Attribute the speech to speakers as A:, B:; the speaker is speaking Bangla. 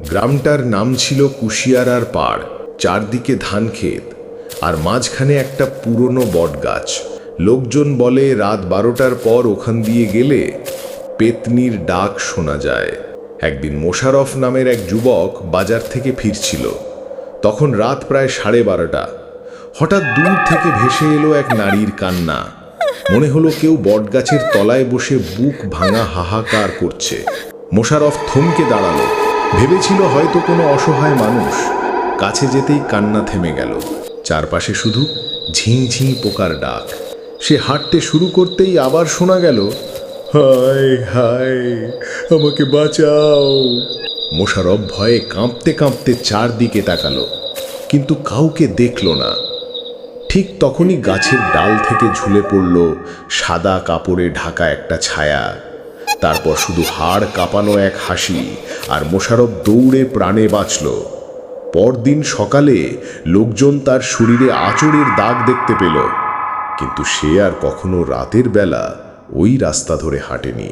A: গ্রামটার নাম ছিল কুশিয়ারার পাড়। চারদিকে ধান ক্ষেত, আর মাঝখানে একটা পুরনো বটগাছ। লোকজন বলে রাত 12টার পর ওখান দিয়ে গেলে পেতনির ডাক শোনা যায়। একদিন মোশাররফ নামের এক যুবক বাজার থেকে ফিরছিল। তখন রাত প্রায় 12:30। হঠাৎ দূর থেকে ভেসে এলো এক নারীর কান্না। মনে হলো কেউ বটগাছের তলায় বসে বুক ভাঙা হাহাকার করছে। মোশাররফ থমকে দাঁড়ালো। ভেবেছিল হয়তো কোনো অসহায় মানুষ। কাছে যেতেই কান্না থেমে গেল। চারপাশে শুধু ঝিঁঝিঁ পোকার ডাক। সে হাঁটতে শুরু করতেই আবার শোনা গেল, হায় হায়, আমাকে বাঁচাও। মোশাররফ ভয়ে কাঁপতে কাঁপতে চারদিকে তাকালো, কিন্তু কাউকে দেখল না। ঠিক তখনই গাছের ডাল থেকে ঝুলে পড়ল সাদা কাপড়ে ঢাকা একটা ছায়া। তারপর শুধু হাড় কাঁপানো এক হাসি, আর মোশাররফ দৌড়ে প্রাণে বাঁচল। পরদিন সকালে লোকজন তার শরীরে আঁচড়ের দাগ দেখতে পেল, কিন্তু সে আর কখনো রাতের বেলা ওই রাস্তা ধরে হাঁটেনি।